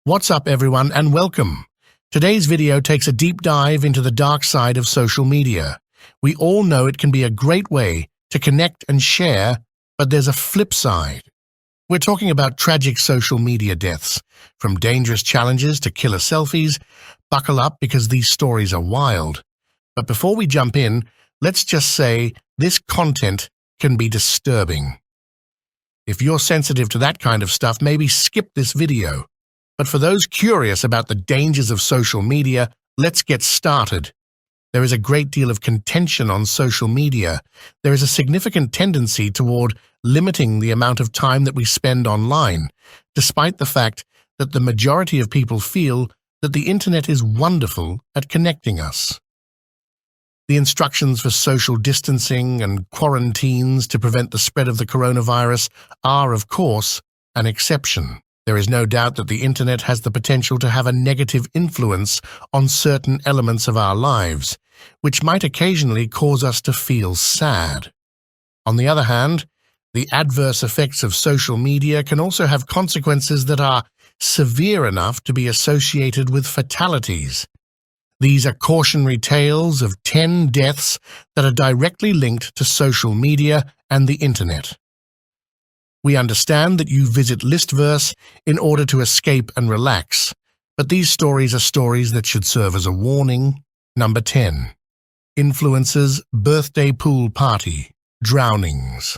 What's up everyone and welcome. Today's video takes a deep dive into the dark side of social media. We all know it can be a great way to connect and share, but there's a flip side. We're talking about tragic social media deaths, from dangerous challenges to killer selfies. Buckle up because these stories are wild. But before we jump in, let's just say this content can be disturbing. If you're sensitive to that kind of stuff, maybe skip this video. But for those curious about the dangers of social media, let's get started. There is a great deal of contention on social media. There is a significant tendency toward limiting the amount of time that we spend online, despite the fact that the majority of people feel that the internet is wonderful at connecting us. The instructions for social distancing and quarantines to prevent the spread of the coronavirus are, of course, an exception. There is no doubt that the internet has the potential to have a negative influence on certain elements of our lives, which might occasionally cause us to feel sad. On the other hand, the adverse effects of social media can also have consequences that are severe enough to be associated with fatalities. These are cautionary tales of 10 deaths that are directly linked to social media and the internet. We understand that you visit Listverse in order to escape and relax, but these stories are stories that should serve as a warning. Number 10. Influencers' birthday pool party, drownings.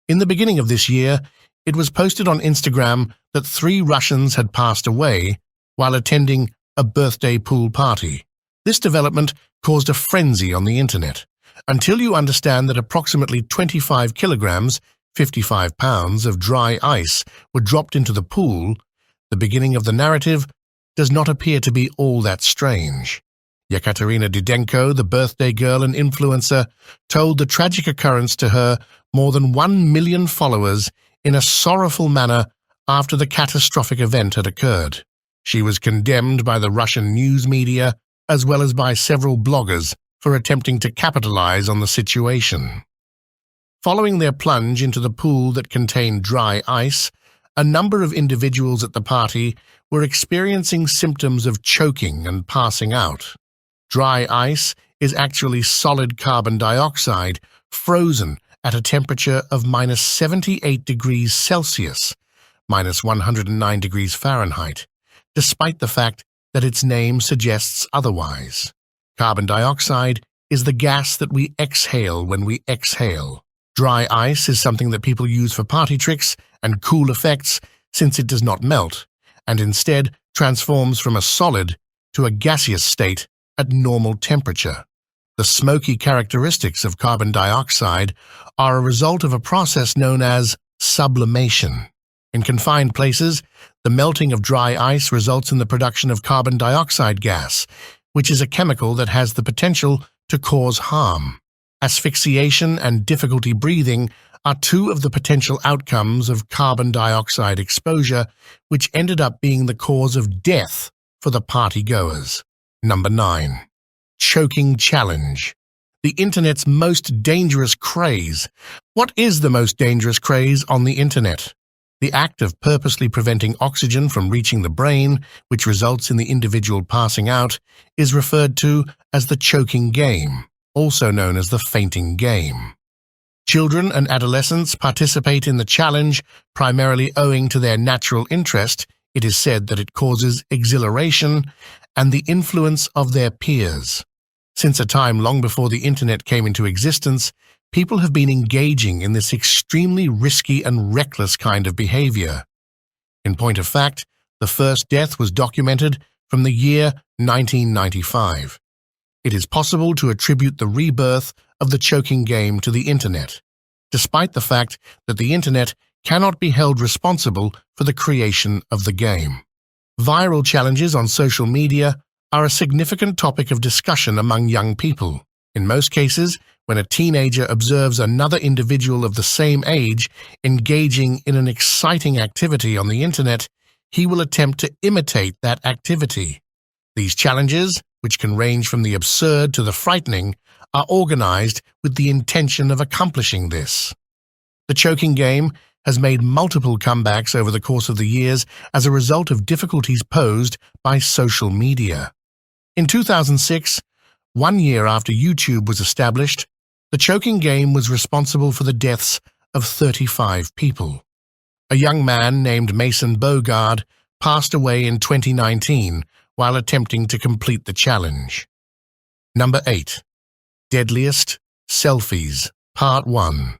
In the beginning of this year, it was posted on Instagram that 3 Russians had passed away while attending a birthday pool party. This development caused a frenzy on the internet, until you understand that approximately 25 kilograms 55 pounds of dry ice were dropped into the pool. The beginning of the narrative does not appear to be all that strange. Yekaterina Didenko, the birthday girl and influencer, told the tragic occurrence to her more than 1 million followers in a sorrowful manner after the catastrophic event had occurred. She was condemned by the Russian news media as well as by several bloggers for attempting to capitalize on the situation. Following their plunge into the pool that contained dry ice, a number of individuals at the party were experiencing symptoms of choking and passing out. Dry ice is actually solid carbon dioxide frozen at a temperature of minus 78 degrees Celsius, minus 109 degrees Fahrenheit, despite the fact that its name suggests otherwise. Carbon dioxide is the gas that we exhale when we exhale. Dry ice is something that people use for party tricks and cool effects since it does not melt, and instead transforms from a solid to a gaseous state at normal temperature. The smoky characteristics of carbon dioxide are a result of a process known as sublimation. In confined places, the melting of dry ice results in the production of carbon dioxide gas, which is a chemical that has the potential to cause harm. Asphyxiation and difficulty breathing are 2 of the potential outcomes of carbon dioxide exposure, which ended up being the cause of death for the partygoers. Number 9. Choking challenge. The internet's most dangerous craze. What is the most dangerous craze on the internet? The act of purposely preventing oxygen from reaching the brain, which results in the individual passing out, is referred to as the choking game, also known as the fainting game. Children and adolescents participate in the challenge primarily owing to their natural interest. It is said that it causes exhilaration and the influence of their peers. Since a time long before the internet came into existence, people have been engaging in this extremely risky and reckless kind of behavior. In point of fact, the first death was documented from the year 1995. It is possible to attribute the rebirth of the choking game to the internet, despite the fact that the internet cannot be held responsible for the creation of the game. Viral challenges on social media are a significant topic of discussion among young people. In most cases, when a teenager observes another individual of the same age engaging in an exciting activity on the internet, he will attempt to imitate that activity. These challenges, which can range from the absurd to the frightening, are organized with the intention of accomplishing this. The choking game has made multiple comebacks over the course of the years as a result of difficulties posed by social media. In 2006, 1 year after YouTube was established, the choking game was responsible for the deaths of 35 people. A young man named Mason Bogard passed away in 2019 while attempting to complete the challenge. Number 8. Deadliest Selfies Part I.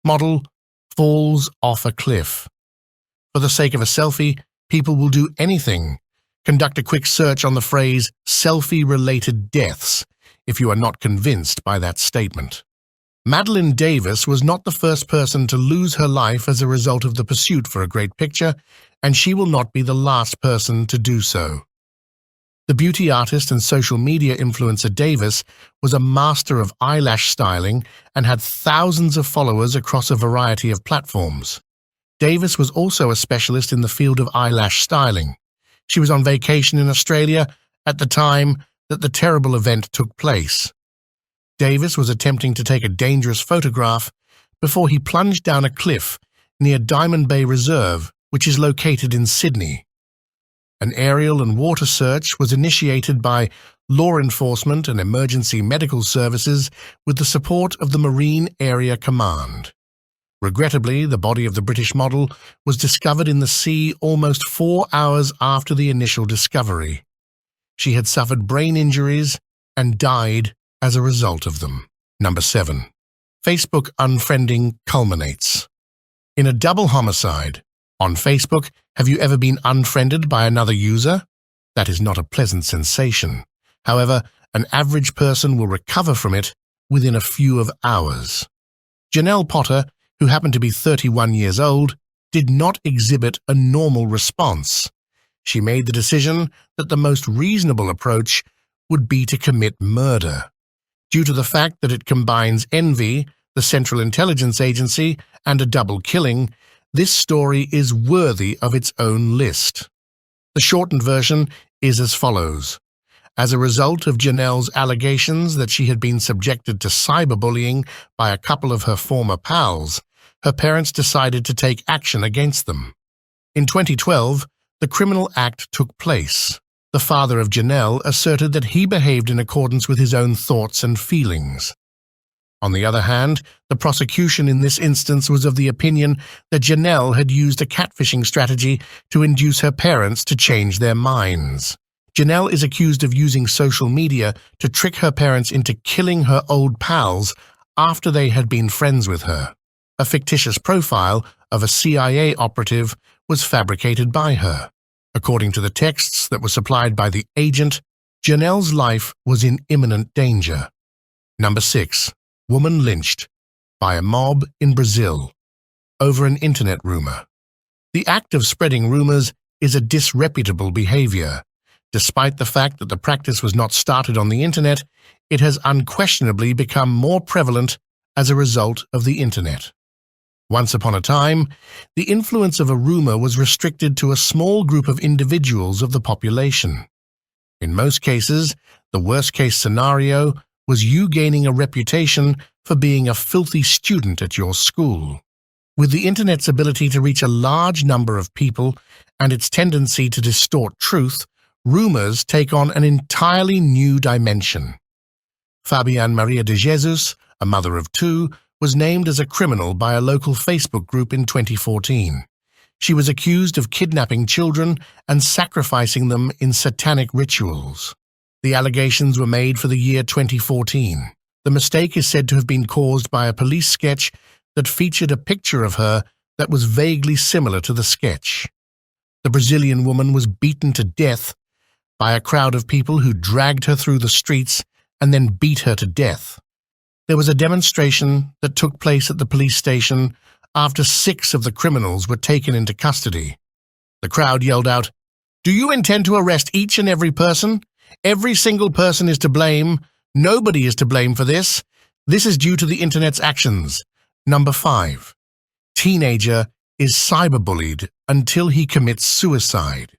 Model falls off a cliff. For the sake of a selfie, people will do anything. Conduct a quick search on the phrase selfie-related deaths if you are not convinced by that statement. Madeline Davis was not the first person to lose her life as a result of the pursuit for a great picture, and she will not be the last person to do so. The beauty artist and social media influencer Davis was a master of eyelash styling and had thousands of followers across a variety of platforms. Davis was also a specialist in the field of eyelash styling. She was on vacation in Australia at the time that the terrible event took place. Davis was attempting to take a dangerous photograph before he plunged down a cliff near Diamond Bay Reserve, which is located in Sydney. An aerial and water search was initiated by law enforcement and emergency medical services with the support of the Marine Area Command. Regrettably, the body of the British model was discovered in the sea almost 4 hours after the initial discovery. She had suffered brain injuries and died as a result of them. Number 7. Facebook unfriending culminates. In a double homicide, on Facebook, have you ever been unfriended by another user? That is not a pleasant sensation. However, an average person will recover from it within a few of hours. Janelle Potter, who happened to be 31 years old, did not exhibit a normal response. She made the decision that the most reasonable approach would be to commit murder. Due to the fact that it combines envy, the Central Intelligence Agency, and a double killing, this story is worthy of its own list. The shortened version is as follows. As a result of Janelle's allegations that she had been subjected to cyberbullying by a couple of her former pals, her parents decided to take action against them. In 2012, the criminal act took place. The father of Janelle asserted that he behaved in accordance with his own thoughts and feelings. On the other hand, the prosecution in this instance was of the opinion that Janelle had used a catfishing strategy to induce her parents to change their minds. Janelle is accused of using social media to trick her parents into killing her old pals after they had been friends with her. A fictitious profile of a CIA operative was fabricated by her. According to the texts that were supplied by the agent, Janelle's life was in imminent danger. Number 6. Woman lynched by a mob in Brazil over an internet rumor. The act of spreading rumors is a disreputable behavior. Despite the fact that the practice was not started on the internet, it has unquestionably become more prevalent as a result of the internet. Once upon a time, the influence of a rumor was restricted to a small group of individuals of the population. In most cases, the worst-case scenario was you gaining a reputation for being a filthy student at your school. With the internet's ability to reach a large number of people and its tendency to distort truth, rumors take on an entirely new dimension. Fabienne Maria de Jesus, a mother of 2, was named as a criminal by a local Facebook group in 2014. She was accused of kidnapping children and sacrificing them in satanic rituals. The allegations were made for the year 2014. The mistake is said to have been caused by a police sketch that featured a picture of her that was vaguely similar to the sketch. The Brazilian woman was beaten to death by a crowd of people who dragged her through the streets and then beat her to death. There was a demonstration that took place at the police station after 6 of the criminals were taken into custody. The crowd yelled out, "Do you intend to arrest each and every person? Every single person is to blame. Nobody is to blame for this. This is due to the internet's actions." Number 5. Teenager is cyberbullied until he commits suicide.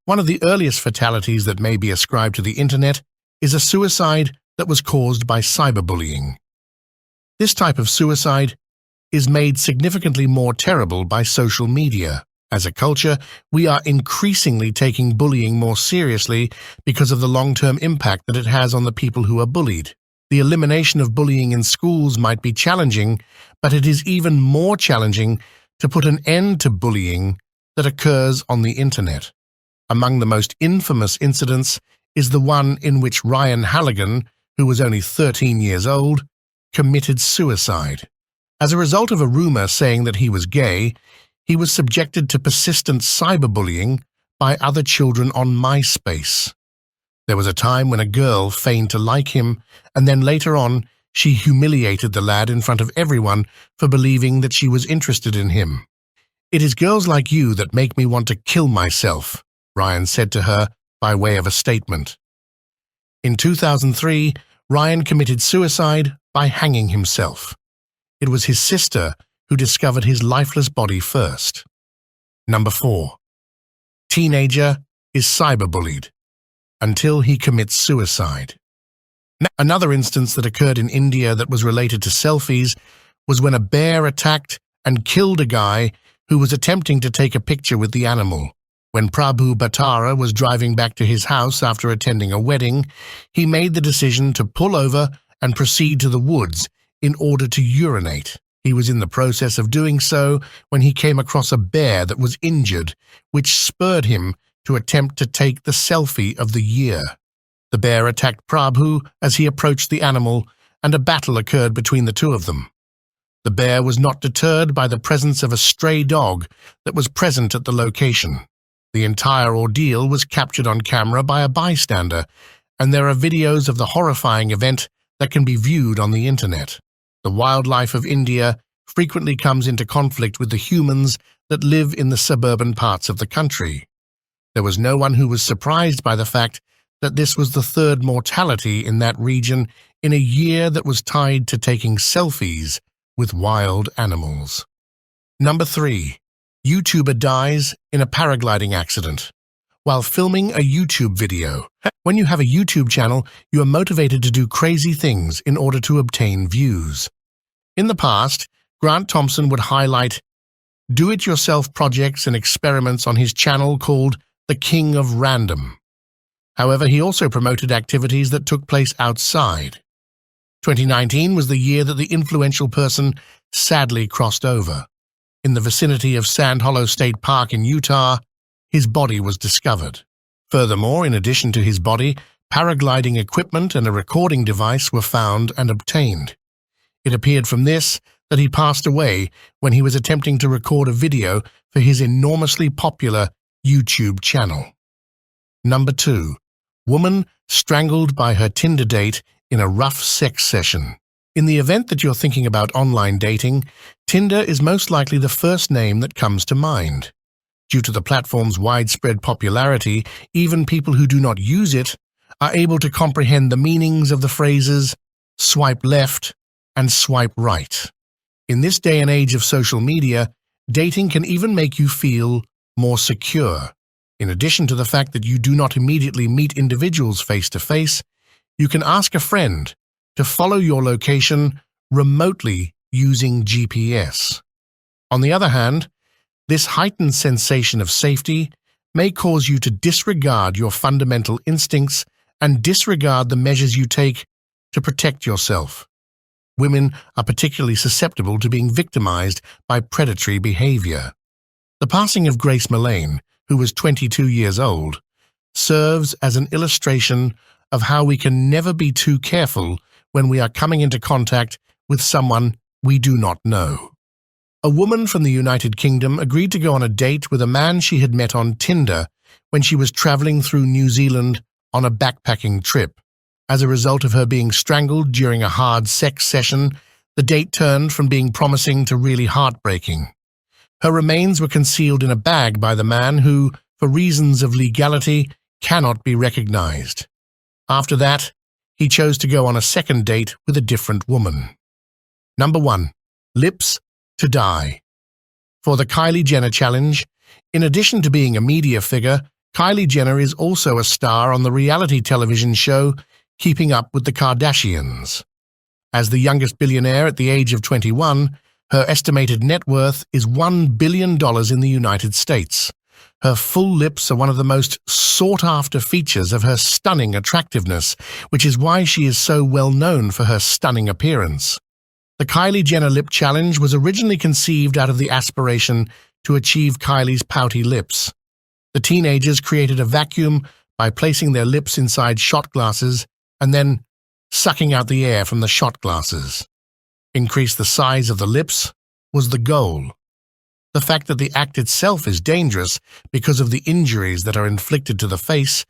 One of the earliest fatalities that may be ascribed to the internet is a suicide that was caused by cyberbullying. This type of suicide is made significantly more terrible by social media. As a culture, we are increasingly taking bullying more seriously because of the long-term impact that it has on the people who are bullied. The elimination of bullying in schools might be challenging, but it is even more challenging to put an end to bullying that occurs on the internet. Among the most infamous incidents is the one in which Ryan Halligan, who was only 13 years old, committed suicide. As a result of a rumor saying that he was gay, he was subjected to persistent cyberbullying by other children on MySpace. There was a time when a girl feigned to like him, and then later on, she humiliated the lad in front of everyone for believing that she was interested in him. "It is girls like you that make me want to kill myself," Ryan said to her by way of a statement. In 2003, Ryan committed suicide by hanging himself. It was his sister who discovered his lifeless body first. Number 4. Teenager is cyberbullied until he commits suicide. Another instance that occurred in India that was related to selfies was when a bear attacked and killed a guy who was attempting to take a picture with the animal. When Prabhu Bhattara was driving back to his house after attending a wedding, he made the decision to pull over and proceed to the woods in order to urinate. He was in the process of doing so when he came across a bear that was injured, which spurred him to attempt to take the selfie of the year. The bear attacked Prabhu as he approached the animal, and a battle occurred between the two of them. The bear was not deterred by the presence of a stray dog that was present at the location. The entire ordeal was captured on camera by a bystander, and there are videos of the horrifying event that can be viewed on the internet. The wildlife of India frequently comes into conflict with the humans that live in the suburban parts of the country. There was no one who was surprised by the fact that this was the third mortality in that region in a year that was tied to taking selfies with wild animals. Number 3. YouTuber dies in a paragliding accident while filming a YouTube video. When you have a YouTube channel, you are motivated to do crazy things in order to obtain views. In the past, Grant Thompson would highlight do-it-yourself projects and experiments on his channel called The King of Random. However, he also promoted activities that took place outside. 2019 was the year that the influential person sadly crossed over. In the vicinity of Sand Hollow State Park in Utah, his body was discovered. Furthermore, in addition to his body, paragliding equipment and a recording device were found and obtained. It appeared from this that he passed away when he was attempting to record a video for his enormously popular YouTube channel. Number 2. Woman strangled by her Tinder date in a rough sex session. In the event that you're thinking about online dating, Tinder is most likely the first name that comes to mind. Due to the platform's widespread popularity, even people who do not use it are able to comprehend the meanings of the phrases swipe left and swipe right. In this day and age of social media, dating can even make you feel more secure. In addition to the fact that you do not immediately meet individuals face-to-face, you can ask a friend to follow your location remotely using GPS. On the other hand, this heightened sensation of safety may cause you to disregard your fundamental instincts and disregard the measures you take to protect yourself. Women are particularly susceptible to being victimized by predatory behavior. The passing of Grace Mullane, who was 22 years old, serves as an illustration of how we can never be too careful when we are coming into contact with someone we do not know. A woman from the United Kingdom agreed to go on a date with a man she had met on Tinder when she was traveling through New Zealand on a backpacking trip. As a result of her being strangled during a hard sex session, the date turned from being promising to really heartbreaking. Her remains were concealed in a bag by the man who, for reasons of legality, cannot be recognized. After that, he chose to go on a second date with a different woman. Number 1. Lips to die. For the Kylie Jenner challenge, in addition to being a media figure, Kylie Jenner is also a star on the reality television show Keeping Up with the Kardashians. As the youngest billionaire at the age of 21, Her estimated net worth is $1 billion in the United States. Her full lips are one of the most sought-after features of her stunning attractiveness, which is why she is so well known for her stunning appearance. The Kylie Jenner Lip Challenge was originally conceived out of the aspiration to achieve Kylie's pouty lips. The teenagers created a vacuum by placing their lips inside shot glasses and then sucking out the air from the shot glasses. Increase the size of the lips was the goal. The fact that the act itself is dangerous because of the injuries that are inflicted to the face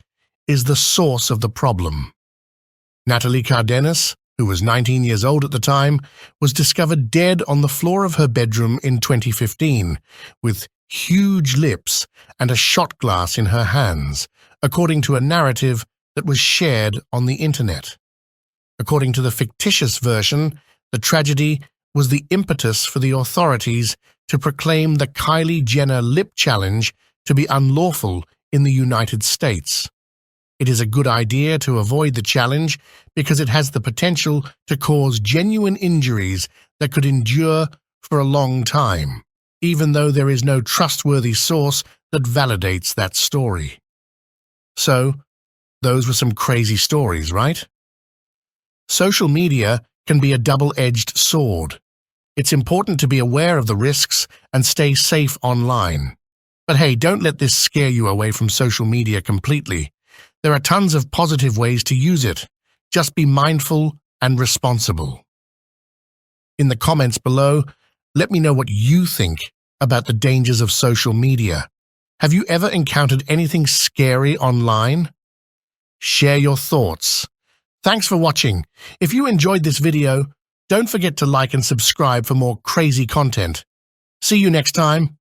is the source of the problem. Natalie Cardenas, who was 19 years old at the time, was discovered dead on the floor of her bedroom in 2015, with huge lips and a shot glass in her hands, according to a narrative that was shared on the internet. According to the fictitious version, the tragedy was the impetus for the authorities to proclaim the Kylie Jenner Lip Challenge to be unlawful in the United States. It is a good idea to avoid the challenge because it has the potential to cause genuine injuries that could endure for a long time, even though there is no trustworthy source that validates that story. So, those were some crazy stories, right? Social media can be a double-edged sword. It's important to be aware of the risks and stay safe online. But hey, don't let this scare you away from social media completely. There are tons of positive ways to use it. Just be mindful and responsible. In the comments below, let me know what you think about the dangers of social media. Have you ever encountered anything scary online? Share your thoughts. Thanks for watching. If you enjoyed this video, don't forget to like and subscribe for more crazy content. See you next time.